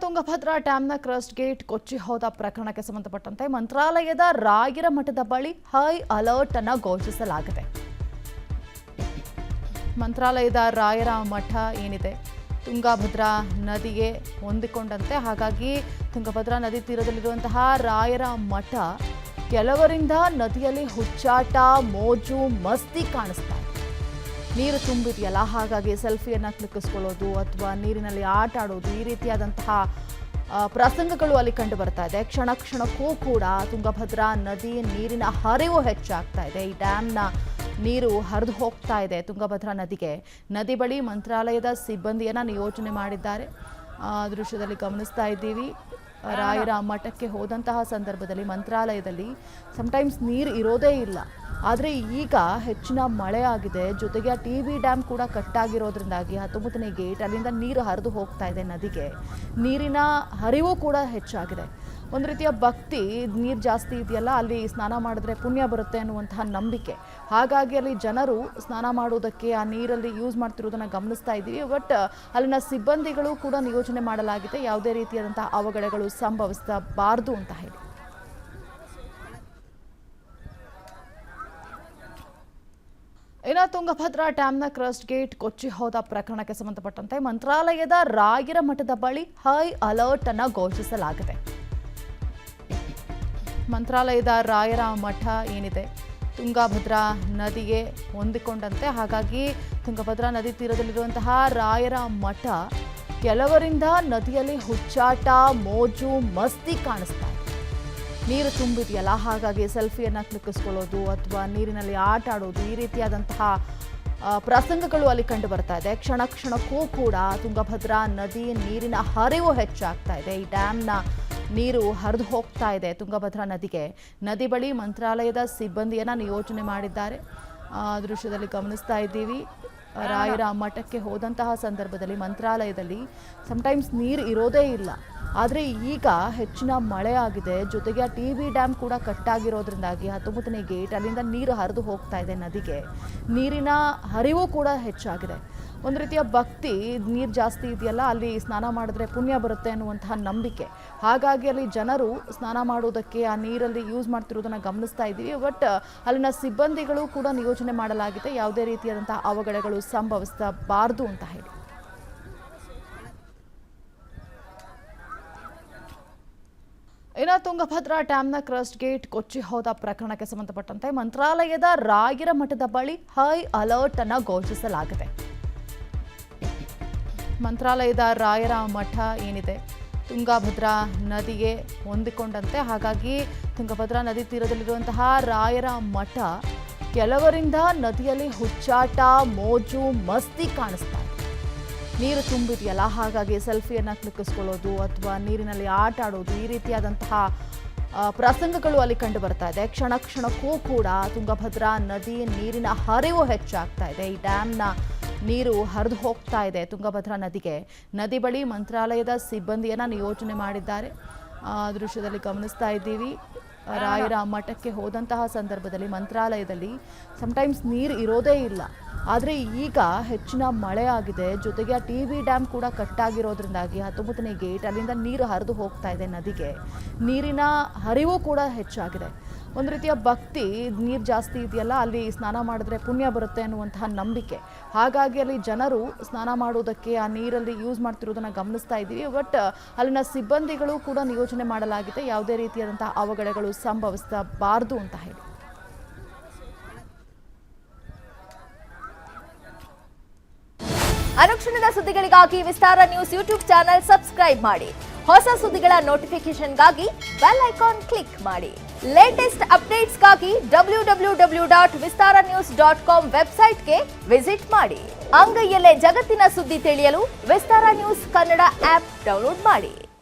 Tungabhadra ಡ್ಯಾಂನ crust gate ಕೊಚ್ಚಿ ಹೋದ ಪ್ರಕರಣಕ್ಕೆ ಸಂಬಂಧಪಟ್ಟಂತೆ ಮಂತ್ರಾಲಯದ ರಾಯರ ಮಠದ ಬಳಿ ಹೈ ಅಲರ್ಟ್ ಅನ್ನು ಘೋಷಿಸಲಾಗಿದೆ. ಮಂತ್ರಾಲಯದ ರಾಯರ ಮಠ ಏನಿದೆ ತುಂಗಭದ್ರಾ ನದಿಗೆ ಹೊಂದಿಕೊಂಡಂತೆ, ಹಾಗಾಗಿ ತುಂಗಭದ್ರಾ ನದಿ ತೀರದಲ್ಲಿರುವಂತಹ ರಾಯರ ಮಠ ಕೆಲವರಿಂದ ನದಿಯಲ್ಲಿ ಹುಚ್ಚಾಟ, ಮೋಜು, ಮಸ್ತಿ ಕಾಣಿಸ್ತಾ ಇದೆ. ನೀರು ತುಂಬಿದೆಯಲ್ಲ, ಹಾಗಾಗಿ ಸೆಲ್ಫಿಯನ್ನು ಕ್ಲಿಕ್ಕಿಸ್ಕೊಳ್ಳೋದು ಅಥವಾ ನೀರಿನಲ್ಲಿ ಆಟ ಆಡೋದು, ಈ ರೀತಿಯಾದಂತಹ ಪ್ರಸಂಗಗಳು ಅಲ್ಲಿ ಕಂಡು ಬರ್ತಾ ಇದೆ. ಕ್ಷಣ ಕ್ಷಣಕ್ಕೂ ಕೂಡ ತುಂಗಭದ್ರಾ ನದಿ ನೀರಿನ ಹರಿವು ಹೆಚ್ಚಾಗ್ತಾ ಇದೆ. ಈ ಡ್ಯಾಮ್ನ ನೀರು ಹರಿದು ಹೋಗ್ತಾ ಇದೆ ತುಂಗಭದ್ರಾ ನದಿಗೆ. ನದಿ ಬಳಿ ಮಂತ್ರಾಲಯದ ಸಿಬ್ಬಂದಿಯನ್ನು ನಿಯೋಜನೆ ಮಾಡಿದ್ದಾರೆ. ದೃಶ್ಯದಲ್ಲಿ ಗಮನಿಸ್ತಾ ಇದ್ದೀವಿ. ರಾಯರ ಮಠಕ್ಕೆ ಹೋದಂತಹ ಸಂದರ್ಭದಲ್ಲಿ ಮಂತ್ರಾಲಯದಲ್ಲಿ ಸಮಟೈಮ್ಸ್ ನೀರು ಇರೋದೇ ಇಲ್ಲ. ಆದರೆ ಈಗ ಹೆಚ್ಚಿನ ಮಳೆ ಆಗಿದೆ, ಜೊತೆಗೆ ಆ ಟಿ.ಬಿ ಡ್ಯಾಮ್ ಕೂಡ ಕಟ್ಟಾಗಿರೋದ್ರಿಂದಾಗಿ 19ನೇ ಗೇಟ್ ಅಲ್ಲಿಂದ ನೀರು ಹರಿದು ಹೋಗ್ತಾ ಇದೆ ನದಿಗೆ. ನೀರಿನ ಹರಿವು ಕೂಡ ಹೆಚ್ಚಾಗಿದೆ. ಒಂದು ರೀತಿಯ ಭಕ್ತಿ, ನೀರು ಜಾಸ್ತಿ ಇದೆಯಲ್ಲ ಅಲ್ಲಿ ಸ್ನಾನ ಮಾಡಿದ್ರೆ ಪುಣ್ಯ ಬರುತ್ತೆ ಅನ್ನುವಂತಹ ನಂಬಿಕೆ. ಹಾಗಾಗಿ ಅಲ್ಲಿ ಜನರು ಸ್ನಾನ ಮಾಡೋದಕ್ಕೆ ಆ ನೀರಲ್ಲಿ ಯೂಸ್ ಮಾಡ್ತಿರೋದನ್ನು ಗಮನಿಸ್ತಾ ಇದ್ದೀವಿ. ಬಟ್ ಅಲ್ಲಿನ ಸಿಬ್ಬಂದಿಗಳು ಕೂಡ ನಿಯೋಜನೆ ಮಾಡಲಾಗಿದೆ, ಯಾವುದೇ ರೀತಿಯಾದಂತಹ ಅವಘಡಗಳು ಸಂಭವಿಸಬಾರದು ಅಂತ ಹೇಳಿ. ಇನ್ನು ತುಂಗಭದ್ರಾ ಡ್ಯಾಂನ ಕ್ರಸ್ಟ್ ಗೇಟ್ ಕೊಚ್ಚಿ ಹೋದ ಪ್ರಕರಣಕ್ಕೆ ಸಂಬಂಧಪಟ್ಟಂತೆ ಮಂತ್ರಾಲಯದ ರಾಯರ ಮಠದ ಬಳಿ ಹೈ ಅಲರ್ಟ್ ಅನ್ನು ಘೋಷಿಸಲಾಗಿದೆ. ಮಂತ್ರಾಲಯದ ರಾಯರ ಮಠ ಏನಿದೆ ತುಂಗಭದ್ರಾ ನದಿಗೆ ಹೊಂದಿಕೊಂಡಂತೆ, ಹಾಗಾಗಿ ತುಂಗಭದ್ರಾ ನದಿ ತೀರದಲ್ಲಿರುವಂತಹ ರಾಯರ ಮಠ ಕೆಲವರಿಂದ ನದಿಯಲ್ಲಿ ಹುಚ್ಚಾಟ, ಮೋಜು, ಮಸ್ತಿ ಕಾಣಿಸ್ತಾ ಇದೆ. ನೀರು ತುಂಬಿದೆಯಲ್ಲ, ಹಾಗಾಗಿ ಸೆಲ್ಫಿಯನ್ನು ಕ್ಲಿಕ್ಕಿಸ್ಕೊಳ್ಳೋದು ಅಥವಾ ನೀರಿನಲ್ಲಿ ಆಟ ಆಡೋದು, ಈ ರೀತಿಯಾದಂತಹ ಪ್ರಸಂಗಗಳು ಅಲ್ಲಿ ಕಂಡು ಬರ್ತಾ ಇದೆ. ಕ್ಷಣ ಕ್ಷಣಕ್ಕೂ ಕೂಡ ತುಂಗಭದ್ರಾ ನದಿ ನೀರಿನ ಹರಿವು ಹೆಚ್ಚಾಗ್ತಾ ಇದೆ. ಈ ಡ್ಯಾಮ್ನ ನೀರು ಹರಿದು ಹೋಗ್ತಾ ಇದೆ ತುಂಗಭದ್ರಾ ನದಿಗೆ. ನದಿ ಬಳಿ ಮಂತ್ರಾಲಯದ ಸಿಬ್ಬಂದಿಯನ್ನು ನಿಯೋಜನೆ ಮಾಡಿದ್ದಾರೆ. ದೃಶ್ಯದಲ್ಲಿ ಗಮನಿಸ್ತಾ ಇದ್ದೀವಿ. ರಾಯರ ಮಠಕ್ಕೆ ಹೋದಂತಹ ಸಂದರ್ಭದಲ್ಲಿ ಮಂತ್ರಾಲಯದಲ್ಲಿ ಸಮಟೈಮ್ಸ್ ನೀರು ಇರೋದೇ ಇಲ್ಲ. ಆದರೆ ಈಗ ಹೆಚ್ಚಿನ ಮಳೆ ಆಗಿದೆ, ಜೊತೆಗೆ ಆ ಟಿ.ಬಿ ಡ್ಯಾಮ್ ಕೂಡ ಕಟ್ಟಾಗಿರೋದ್ರಿಂದಾಗಿ 19ನೇ ಗೇಟ್ ಅಲ್ಲಿಂದ ನೀರು ಹರಿದು ಹೋಗ್ತಾ ಇದೆ ನದಿಗೆ. ನೀರಿನ ಹರಿವು ಕೂಡ ಹೆಚ್ಚಾಗಿದೆ. ಒಂದು ರೀತಿಯ ಭಕ್ತಿ, ನೀರು ಜಾಸ್ತಿ ಇದೆಯಲ್ಲ ಅಲ್ಲಿ ಸ್ನಾನ ಮಾಡಿದ್ರೆ ಪುಣ್ಯ ಬರುತ್ತೆ ಅನ್ನುವಂತಹ ನಂಬಿಕೆ. ಹಾಗಾಗಿ ಅಲ್ಲಿ ಜನರು ಸ್ನಾನ ಮಾಡೋದಕ್ಕೆ ಆ ನೀರಲ್ಲಿ ಯೂಸ್ ಮಾಡ್ತಿರೋದನ್ನು ಗಮನಿಸ್ತಾ ಇದ್ದೀವಿ. ಬಟ್ ಅಲ್ಲಿನ ಸಿಬ್ಬಂದಿಗಳು ಕೂಡ ನಿಯೋಜನೆ ಮಾಡಲಾಗಿದೆ, ಯಾವುದೇ ರೀತಿಯಾದಂತಹ ಅವಘಡಗಳು ಸಂಭವಿಸಬಾರದು ಅಂತ ಹೇಳಿ. ಇನ್ನು ತುಂಗಭದ್ರಾ ಡ್ಯಾಂನ ಕ್ರಸ್ಟ್ ಗೇಟ್ ಕೊಚ್ಚಿ ಹೋದ ಪ್ರಕರಣಕ್ಕೆ ಸಂಬಂಧಪಟ್ಟಂತೆ ಮಂತ್ರಾಲಯದ ರಾಯರ ಮಠದ ಬಳಿ ಹೈ ಅಲರ್ಟ್ ಅನ್ನು ಘೋಷಿಸಲಾಗಿದೆ. ಮಂತ್ರಾಲಯದ ರಾಯರ ಮಠ ಏನಿದೆ ತುಂಗಭದ್ರಾ ನದಿಗೆ ಹೊಂದಿಕೊಂಡಂತೆ, ಹಾಗಾಗಿ ತುಂಗಭದ್ರಾ ನದಿ ತೀರದಲ್ಲಿರುವಂತಹ ರಾಯರ ಮಠ ಕೆಲವರಿಂದ ನದಿಯಲ್ಲಿ ಹುಚ್ಚಾಟ, ಮೋಜು, ಮಸ್ತಿ ಕಾಣಿಸ್ತಾ ಇದೆ. ನೀರು ತುಂಬಿದೆಯಲ್ಲ, ಹಾಗಾಗಿ ಸೆಲ್ಫಿಯನ್ನು ಕ್ಲಿಕ್ಕಿಸ್ಕೊಳ್ಳೋದು ಅಥವಾ ನೀರಿನಲ್ಲಿ ಆಟ ಆಡೋದು, ಈ ರೀತಿಯಾದಂತಹ ಪ್ರಸಂಗಗಳು ಅಲ್ಲಿ ಕಂಡು ಬರ್ತಾ ಇದೆ. ಕ್ಷಣ ಕ್ಷಣಕ್ಕೂ ಕೂಡ ತುಂಗಭದ್ರಾ ನದಿ ನೀರಿನ ಹರಿವು ಹೆಚ್ಚಾಗ್ತಾ ಇದೆ. ಈ ಡ್ಯಾಮ್ನ ನೀರು ಹರಿದು ಹೋಗ್ತಾ ಇದೆ ತುಂಗಭದ್ರಾ ನದಿಗೆ. ನದಿ ಬಳಿ ಮಂತ್ರಾಲಯದ ಸಿಬ್ಬಂದಿಯನ್ನು ನಿಯೋಜನೆ ಮಾಡಿದ್ದಾರೆ. ದೃಶ್ಯದಲ್ಲಿ ಗಮನಿಸ್ತಾ ಇದ್ದೀವಿ. ರಾಯರ ಮಠಕ್ಕೆ ಹೋದಂತಹ ಸಂದರ್ಭದಲ್ಲಿ ಮಂತ್ರಾಲಯದಲ್ಲಿ ಸಮಟೈಮ್ಸ್ ನೀರು ಇರೋದೇ ಇಲ್ಲ. ಆದರೆ ಈಗ ಹೆಚ್ಚಿನ ಮಳೆ ಆಗಿದೆ, ಜೊತೆಗೆ ಆ ಟಿ.ಬಿ ಡ್ಯಾಮ್ ಕೂಡ ಕಟ್ಟಾಗಿರೋದ್ರಿಂದಾಗಿ 19ನೇ ಗೇಟ್ ಅಲ್ಲಿಂದ ನೀರು ಹರಿದು ಹೋಗ್ತಾ ಇದೆ ನದಿಗೆ. ನೀರಿನ ಹರಿವು ಕೂಡ ಹೆಚ್ಚಾಗಿದೆ. ಒಂದು ರೀತಿಯ ಭಕ್ತಿ, ನೀರು ಜಾಸ್ತಿ ಇದೆಯಲ್ಲ ಅಲ್ಲಿ ಸ್ನಾನ ಮಾಡಿದ್ರೆ ಪುಣ್ಯ ಬರುತ್ತೆ ಅನ್ನುವಂತಹ ನಂಬಿಕೆ. ಹಾಗಾಗಿ ಅಲ್ಲಿ ಜನರು ಸ್ನಾನ ಮಾಡೋದಕ್ಕೆ ಆ ನೀರಲ್ಲಿ ಯೂಸ್ ಮಾಡ್ತಿರೋದನ್ನು ಗಮನಿಸ್ತಾ ಇದ್ದೀವಿ. ಬಟ್ ಅಲ್ಲಿನ ಸಿಬ್ಬಂದಿಗಳು ಕೂಡ ನಿಯೋಜನೆ ಮಾಡಲಾಗಿದೆ, ಯಾವುದೇ ರೀತಿಯಾದಂತಹ ಅವಘಡಗಳು ಸಂಭವಿಸಬಾರದು ಅಂತ ಹೇಳಿ. ಅನುಕ್ಷಣದ ಸುದ್ದಿಗಳಿಗಾಗಿ ವಿಸ್ತಾರ ನ್ಯೂಸ್ ಯೂಟ್ಯೂಬ್ ಚಾನೆಲ್ ಸಬ್ಸ್ಕ್ರೈಬ್ ಮಾಡಿ. ಹೊಸ ಸುದ್ದಿಗಳ ನೋಟಿಫಿಕೇಶನ್ಗಾಗಿ ಬೆಲ್ ಐಕಾನ್ ಕ್ಲಿಕ್ ಮಾಡಿ. ಲೇಟೆಸ್ಟ್ ಅಪ್ಡೇಟ್ಸ್ಗಾಗಿ www.vistaranews.com ವೆಬ್ಸೈಟ್ಗೆ ವಿಸಿಟ್ ಮಾಡಿ. ಅಂಗೈಯಲ್ಲೇ ಜಗತ್ತಿನ ಸುದ್ದಿ ತಿಳಿಯಲು ವಿಸ್ತಾರ ನ್ಯೂಸ್ ಕನ್ನಡ ಆಪ್ ಡೌನ್ಲೋಡ್ ಮಾಡಿ.